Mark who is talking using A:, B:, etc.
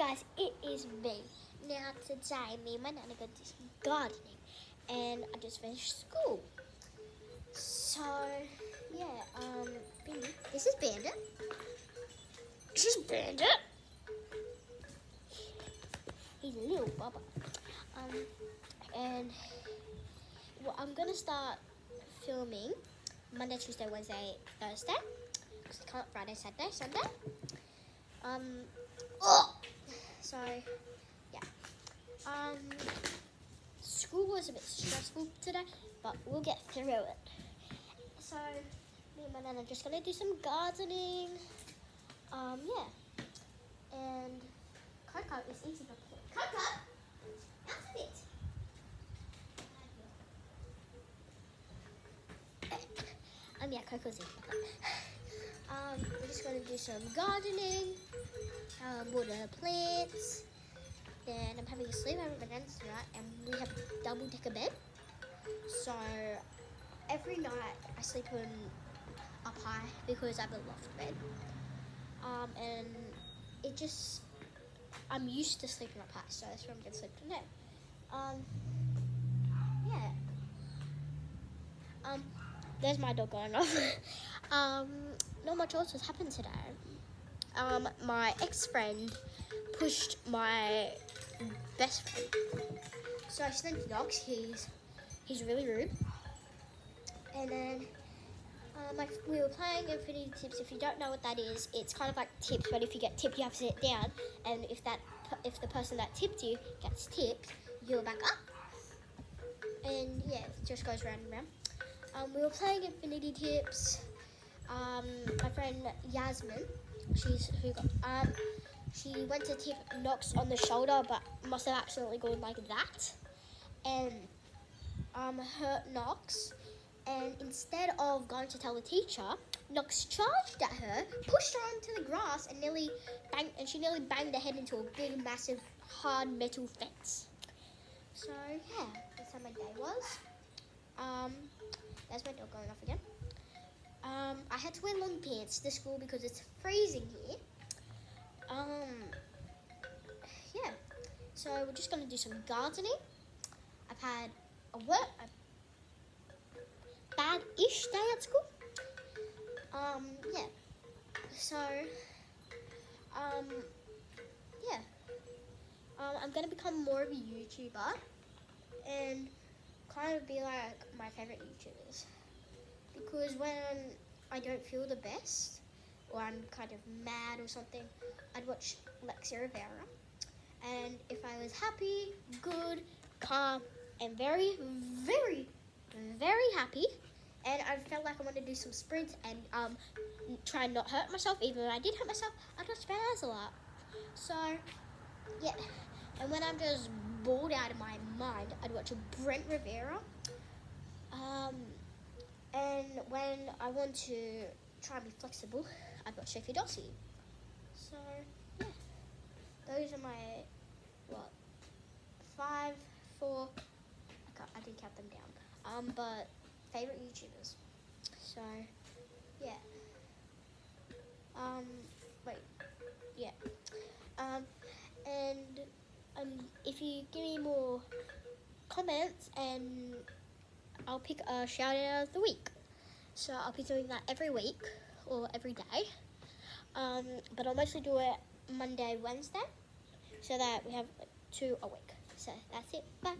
A: guys, it is me. Now today, me and my nana go do some gardening, and I just finished school. So, yeah, this is Bandit. This is Bandit. He's a little bubba. And well, I'm gonna start filming Monday, Tuesday, Wednesday, Thursday. Because I can't Friday, Saturday, Sunday. So yeah. School was a bit stressful today, but we'll get through it. So me and my nana are just gonna do some gardening. Yeah. And Coco is eating a plant. Coco, out of it. Yeah, Coco's eating a plant. We're just gonna do some gardening. Water plants. Then I'm having a sleepover with my nan's tonight, and we have a double-decker bed. So every night I sleep on up high because I have a loft bed. And it just, I'm used to sleeping up high, so that's where I'm gonna sleep tonight. Yeah. There's my dog going off. Not much else has happened today. My ex-friend pushed my best friend. So his name's Knox. He's really rude. And then we were playing Infinity Tips. If you don't know what that is, it's kind of like tips, but if you get tipped, you have to sit down. And if the person that tipped you gets tipped, you're back up. And yeah, it just goes round and round. We were playing Infinity Tips. My friend Yasmin, she went to tip Knox on the shoulder, but must have accidentally gone like that, and hurt Knox. And instead of going to tell the teacher, Knox charged at her, pushed her onto the grass, and she nearly banged her head into a big, massive, hard metal fence. So yeah, that's how my day was. That's my dog going off again. I had to wear long pants to school because it's freezing here. Yeah. So we're just gonna do some gardening. I've had a bad-ish day at school. Yeah. So, yeah. I'm gonna become more of a YouTuber and kind of be like my favorite YouTubers. Because when I don't feel the best, or I'm kind of mad or something, I'd watch Lexi Rivera. And if I was happy, good, calm, and very, very, very happy, and I felt like I wanted to do some sprints and try and not hurt myself, even though I did hurt myself, I'd watch spaz a lot. So, yeah. And when I'm just bored out of my mind, I'd watch Brent Rivera. And when I want to try and be flexible, I'd watch Sophie Dossie. So, yeah. Those are my, 5, 4, I didn't count them down. But favorite YouTubers. So, yeah. Yeah. And if you give me more comments, and I'll pick a shout out of the week. So I'll be doing that every week or every day. But I'll mostly do it Monday, Wednesday, so that we have 2 a week. So that's it. Bye.